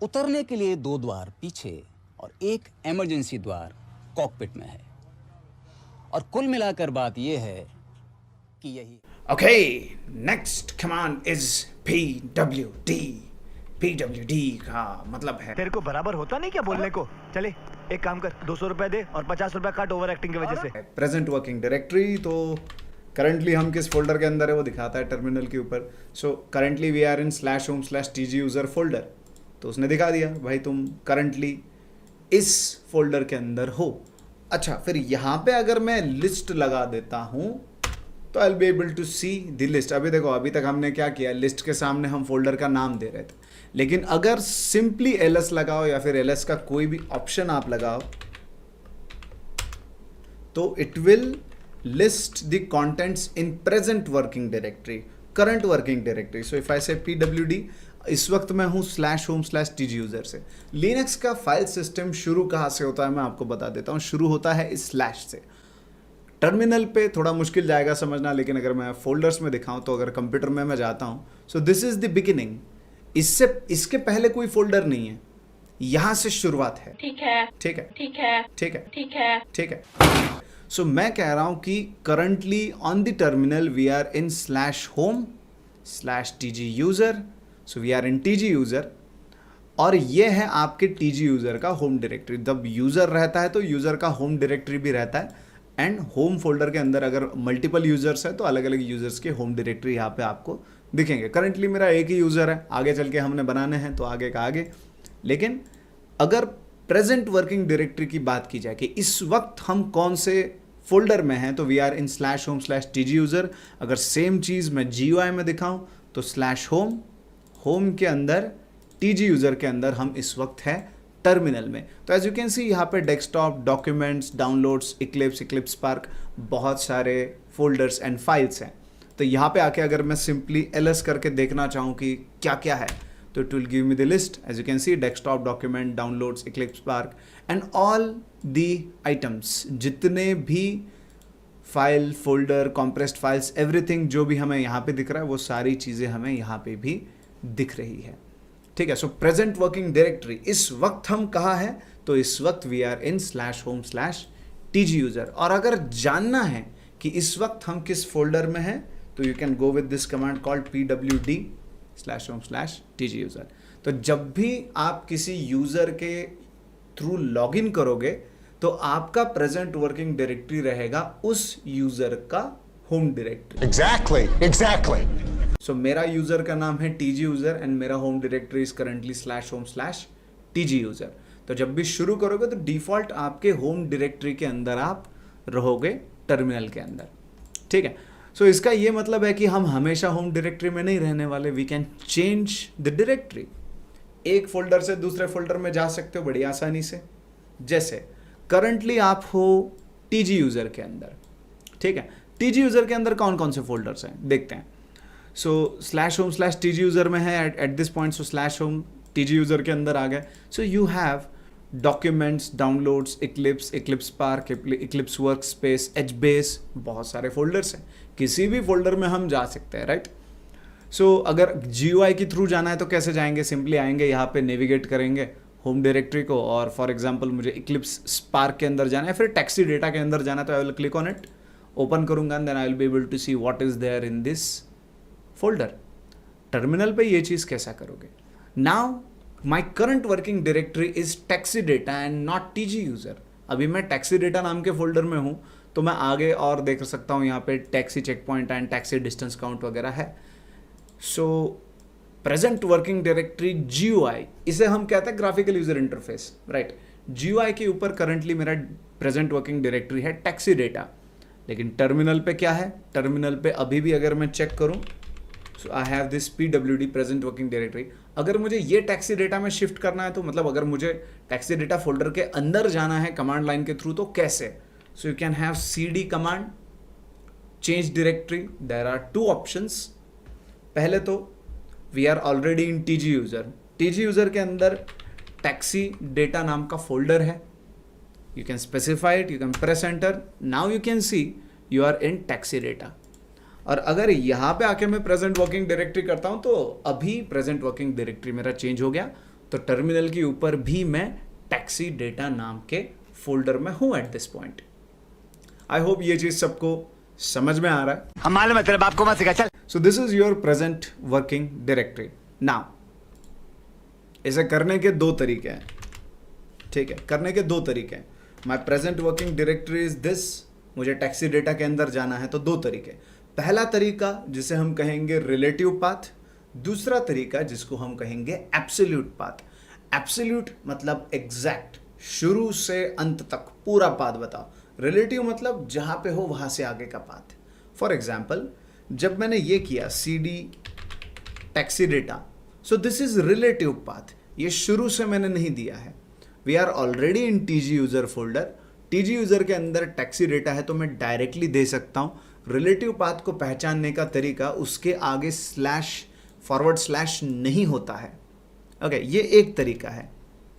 उतरने के लिए 2 द्वार पीछे और एक इमरजेंसी द्वार कॉकपिट में है। और कुल मिलाकर बात यह है कि यही Okay, next command is PWD. PWD का मतलब है तेरे को बराबर होता नहीं क्या बोलने को? चले एक काम कर, 200 रुपए दे और 50 रुपए काट ओवर एक्टिंग की वजह से। Present working directory. तो करंटली हम किस फोल्डर के अंदर है वो दिखाता है टर्मिनल के ऊपर। So currently we are in /home/tg user folder. तो उसने दिखा दिया भाई तुम करंटली इस फोल्डर के अंदर हो। अच्छा, फिर यहाँ पे अगर मैं लिस्ट लगा देता हूँ तो I will be able to see the list. अभी देखो, अभी तक हमने क्या किया, लिस्ट के सामने हम फोल्डर का नाम दे रहे थे, लेकिन अगर सिंपली ls लगाओ या फिर ls का कोई भी ऑप्शन आप लगाओ तो it will list the contents in present working directory, current working directory. So if I से pwd, इस वक्त मैं हूं /home/tg यूजर से। लिनक्स का फाइल सिस्टम शुरू कहां से होता है मैं आपको बता देता हूं। शुरू होता है इस स्लैश से। टर्मिनल पे थोड़ा मुश्किल जाएगा समझना, लेकिन अगर मैं फोल्डर्स में दिखाऊं तो अगर कंप्यूटर में मैं जाता हूं, सो दिस इज द बिगिनिंग। इसके पहले कोई फोल्डर नहीं है, यहां से शुरुआत है। ठीक है, ठीक है, ठीक है, ठीक है, ठीक है, ठीक है। सो मैं कह रहा हूं कि currently on the terminal we are in /home/tg user. So we are in tg user और ये है आपके tg यूजर का होम डायरेक्टरी। जब यूजर रहता है तो यूजर का होम डायरेक्टरी भी रहता है, एंड होम फोल्डर के अंदर अगर मल्टीपल यूजर्स है तो अलग अलग यूजर्स के होम डायरेक्टरी यहाँ पे आपको दिखेंगे। करंटली मेरा एक ही यूजर है, आगे चल के हमने बनाने हैं तो आगे का आगे। लेकिन अगर प्रेजेंट वर्किंग डायरेक्टरी की बात की जाए कि इस वक्त हम कौन से फोल्डर में हैं, तो we are in /home/tg user. अगर सेम चीज मैं GUI में दिखाऊं तो /home, होम के अंदर tg यूजर के अंदर हम इस वक्त है टर्मिनल में। तो एज यू कैन सी यहाँ पे desktop, documents, downloads, Eclipse spark, बहुत सारे फोल्डर्स एंड फाइल्स हैं। तो यहाँ पे आके अगर मैं सिंपली ls करके देखना चाहूँ कि क्या क्या है, तो it will give me the list. As you can see desktop, document, downloads, Eclipse Spark and all the items, जितने भी file, folder, compressed files, everything जो भी हमें यहाँ पे दिख रहा है वो सारी चीज़ें हमें यहाँ पे भी दिख रही है। ठीक है। सो प्रेजेंट वर्किंग डायरेक्टरी इस वक्त हम कहाँ हैं, तो इस वक्त we are in /home/tg user. और अगर जानना है कि इस वक्त हम किस फोल्डर में हैं, तो you can go with this command called pwd /home/tg user. तो जब भी आप किसी यूजर के थ्रू लॉगिन करोगे तो आपका प्रेजेंट वर्किंग डायरेक्टरी रहेगा उस यूजर का होम डायरेक्टरी। Exactly. सो मेरा यूजर का नाम है tg यूजर एंड मेरा home directory is currently /home/tg user. तो जब भी शुरू करोगे तो डिफॉल्ट आपके होम डायरेक्टरी के अंदर आप रहोगे टर्मिनल के अंदर। ठीक है। सो इसका ये मतलब है कि हम हमेशा होम डायरेक्टरी में नहीं रहने वाले। We can change the directory. एक फोल्डर से दूसरे फोल्डर में जा सकते हो बड़ी आसानी से। जैसे करंटली आप हो tg यूजर के अंदर। ठीक है। tg यूजर के अंदर कौन कौन से फोल्डर्स हैं देखते हैं। सो /home/tg यूजर में है at this point. So /home/tg user के अंदर आ गए। So you have documents, downloads, Eclipse spark, Eclipse workspace, HBase, बहुत सारे फोल्डर्स हैं। किसी भी फोल्डर में हम जा सकते हैं, राइट। सो अगर GUI के थ्रू जाना है तो कैसे जाएंगे, सिंपली आएंगे यहाँ पे, नेविगेट करेंगे होम डायरेक्टरी को, और फॉर एग्जांपल मुझे इक्लिप्स स्पार्क के अंदर जाना है, फिर टैक्सी डेटा के अंदर जाना है, तो I will click on it, open करूंगा, then I will be able to see what is there in this folder. Terminal पे ये चीज कैसा करोगे। Now my current working directory is taxi data and not tg user. अभी मैं taxi data नाम के फोल्डर में हूं, तो मैं आगे और देख सकता हूं यहाँ पे taxi check point and taxi distance count वगैरह है। So present working directory GUI, इसे हम कहते हैं graphical user interface, right. GUI के ऊपर करंटली मेरा प्रेजेंट वर्किंग डायरेक्टरी है टैक्सी डेटा। लेकिन टर्मिनल पे क्या है, टर्मिनल पे अभी भी अगर मैं चेक करूं, so I have this pwd present working directory. अगर मुझे ये टैक्सी डेटा में शिफ्ट करना है, तो मतलब अगर मुझे टैक्सी डेटा फोल्डर के अंदर जाना है कमांड लाइन के थ्रू, तो कैसे। So you can have cd command, change directory. There are 2 options. पहले तो we are already in tg user. tg user के अंदर टैक्सी डेटा नाम का फोल्डर है। You can specify it, you can press enter, now you can see you are in taxi data. और अगर यहाँ पे आके मैं प्रेजेंट वर्किंग डायरेक्टरी करता हूँ, तो अभी प्रेजेंट वर्किंग डायरेक्टरी मेरा चेंज हो गया तो टर्मिनल के ऊपर भी मैं टैक्सी डेटा नाम के फोल्डर में हूं at this point. I hope ये चीज सबको समझ में आ रहा है। हम मालूम है तेरे बाप को मत सिखा, चल। सो this is your present working directory. Now इसे करने के दो तरीके हैं, ठीक है, करने के दो तरीके हैं। My present working directory is this, मुझे टैक्सी डेटा के अंदर जाना है तो दो तरीके। पहला तरीका जिसे हम कहेंगे रिलेटिव पाथ, दूसरा तरीका जिसको हम कहेंगे एब्सोल्यूट पाथ। एब्सोल्यूट मतलब एग्जैक्ट, शुरू से अंत तक पूरा पाथ बताओ। रिलेटिव मतलब जहां पे हो वहां से आगे का पाथ। फॉर एग्जाम्पल जब मैंने ये किया CD taxi data, so this is relative path, ये शुरू से मैंने नहीं दिया है। We are already in TG user folder, TG user के अंदर टैक्सी डेटा है तो मैं डायरेक्टली दे सकता हूं। रिलेटिव पाथ को पहचानने का तरीका उसके आगे // नहीं होता है। ओके, ये एक तरीका है,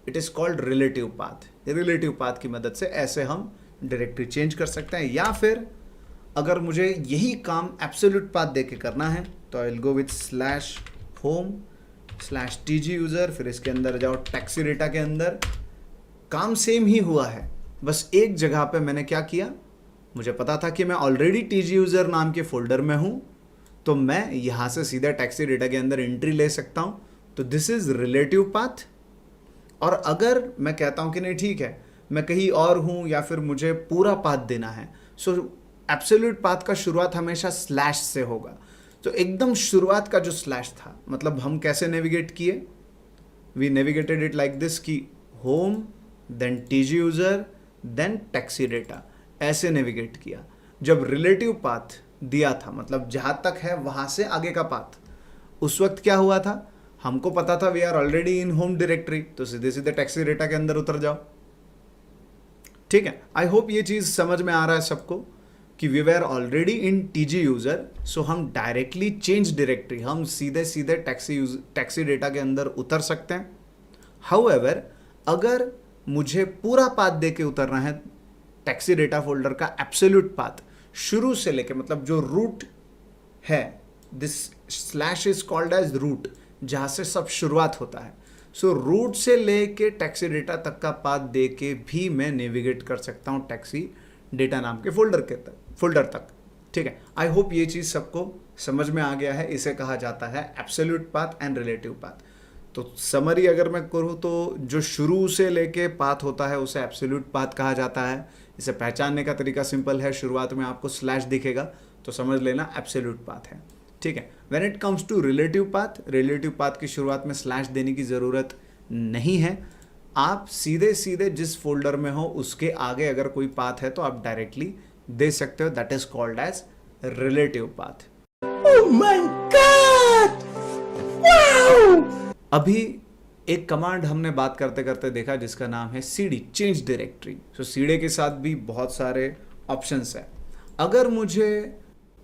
it is called relative path. Relative path की मदद से ऐसे हम डायरेक्टरी चेंज कर सकते हैं, या फिर अगर मुझे यही काम एब्सोल्यूट पाथ देके करना है तो I will go with /home/TG user, फिर इसके अंदर जाओ टैक्सी डेटा के अंदर। काम सेम ही हुआ है, बस एक जगह पे मैंने क्या किया, मुझे पता था कि मैं ऑलरेडी TG यूजर नाम के फोल्डर में हूं तो मैं यहां से सीधा टैक्सी डेटा के अंदर एंट्री ले सकता हूं। तो दिस इज रिलेटिव पाथ। और अगर मैं कहता हूं कि नहीं ठीक है मैं कहीं और हूं या फिर मुझे पूरा पाथ देना है, सो एब्सोल्यूट पाथ का शुरुआत हमेशा स्लैश से होगा। तो एकदम शुरुआत का जो स्लैश था, मतलब हम कैसे नेविगेट किए, we navigated it like this कि home then TG user then taxi data, ऐसे नेविगेट किया। जब रिलेटिव पाथ दिया था, मतलब जहां तक है वहां से आगे का पाथ, उस वक्त क्या हुआ था, हमको पता था we are already in home directory, तो सीधे सीधे टैक्सी डेटा के अंदर उतर जाओ। ठीक है, आई होप ये चीज समझ में आ रहा है सबको कि we were already in TG user, so हम डायरेक्टली चेंज डायरेक्टरी, हम सीधे सीधे टैक्सी डेटा के अंदर उतर सकते हैं। हाउएवर अगर मुझे पूरा पाथ दे के उतरना है टैक्सी डेटा फोल्डर का एब्सोल्यूट पाथ, शुरू से लेके, मतलब जो रूट है, this slash is called as root, जहां से सब शुरुआत होता है। सो रूट से लेके टैक्सी डेटा तक का पाथ दे के भी मैं नेविगेट कर सकता हूं टैक्सी डेटा नाम के फोल्डर तक। ठीक है, आई होप ये चीज सबको समझ में आ गया है। इसे कहा जाता है absolute path and relative path. तो समरी अगर मैं करूँ तो जो शुरू से लेके पाथ होता है उसे एब्सोल्यूट पाथ कहा जाता है। इसे पहचानने का तरीका सिंपल है, शुरुआत में आपको स्लैश दिखेगा तो समझ लेना एब्सोल्यूट पाथ है। ठीक है, when it comes to relative path की शुरुआत में स्लैश देने की ज़रूरत नहीं है। आप सीधे सीधे जिस फोल्डर में हो उसके आगे अगर कोई पाथ है तो आप डायरेक्टली दे सकते हो, that is called as relative path. Oh my god, wow! अभी एक कमांड हमने बात करते करते देखा जिसका नाम है CD चेंज डायरेक्टरी। सो CD के साथ भी बहुत सारे ऑप्शंस है। अगर मुझे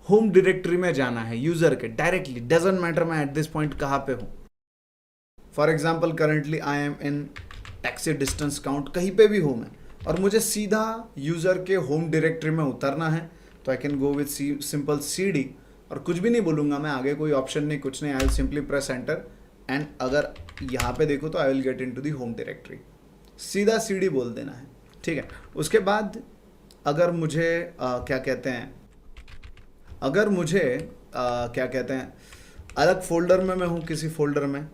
होम डायरेक्टरी में जाना है यूजर के डायरेक्टली, डजंट मैटर मैं एट दिस पॉइंट कहां पे हूं। For example currently I am in taxi distance count, कहीं पे भी हूं मैं, और मुझे सीधा यूजर के होम डायरेक्टरी में उतरना है तो I can go with simple CD और कुछ भी नहीं बोलूंगा मैं, आगे कोई ऑप्शन नहीं, कुछ नहीं, I will simply press enter and अगर यहाँ पे देखो तो I will get into the home directory. सीधा CD बोल देना है। ठीक है, उसके बाद अगर मुझे क्या कहते हैं अलग फोल्डर में मैं हूँ, किसी फोल्डर में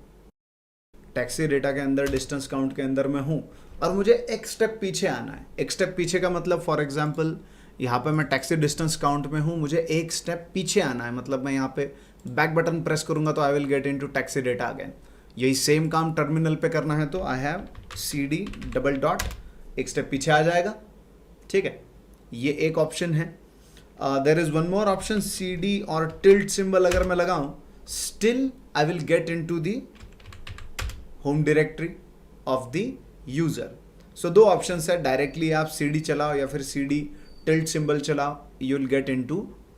टैक्सी डेटा के अंदर डिस्टेंस काउंट के अंदर मैं हूँ और मुझे एक स्टेप पीछे आना है। एक स्टेप पीछे का मतलब फॉर एग्जांपल यहाँ पे मैं टैक्सी डिस्टेंस काउंट में हूँ, मुझे एक स्टेप पीछे आना है, मतलब मैं यहाँ पे बैक बटन प्रेस करूंगा तो I will get into taxi data again. यही सेम काम टर्मिनल पे करना है तो I have CD double dot, एक स्टेप पीछे आ जाएगा। ठीक है, ये एक ऑप्शन है। There is one more option, CD और टिल्ट सिंबल अगर मैं लगाऊं, still I will get into the home directory of the user. So दो ऑप्शन है, डायरेक्टली आप CD चलाओ या फिर CD टिल्ट सिंबल चलाओ, you will get into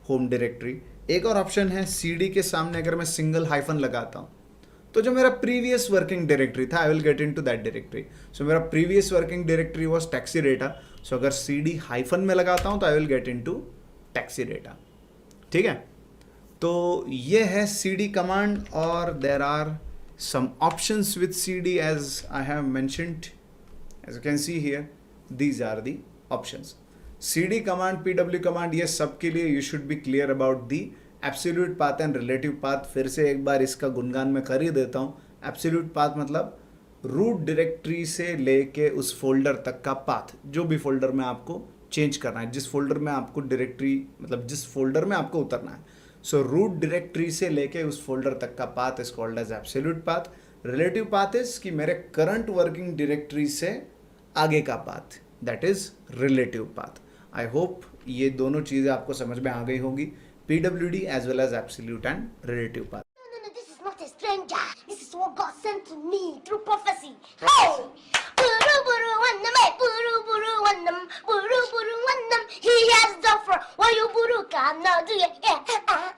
home directory. एक और ऑप्शन है, CD के सामने अगर मैं सिंगल हाइफन लगाता हूं तो जो मेरा प्रीवियस वर्किंग डायरेक्टरी था I will get into that directory. So मेरा previous working directory was taxi data, so अगर CD हाइफन में लगाता हूं तो I will get into taxi data. ठीक है, तो ये है CD कमांड और there are some options with CD as I have mentioned. As you can see here, these are the options. CD command, PW command, ये सब के लिए you should be clear about the absolute path and relative path. फिर से एक बार इसका गुणगान मैं कर ही देता हूँ. Absolute path मतलब रूट डायरेक्टरी से लेके उस फोल्डर तक का पाथ, जो भी फोल्डर में आपको चेंज करना है, जिस फोल्डर में आपको डायरेक्टरी मतलब जिस फोल्डर में आपको उतरना है. सो रूट डायरेक्टरी से लेके उस फोल्डर तक का path is called as absolute path. Relative path is कि मेरे करंट वर्किंग डायरेक्टरी से आगे का path, that is relative path. I hope ये दोनों चीज़ें आपको समझ में आ गई होंगी, PWD as well as absolute and relative path. No, this is not a stranger. This is what God sent to me through prophecy. Hey! Buru buru wannam, hey, buru buru wannam, buru buru wannam. He has done for what you buru cannot do. Yeah.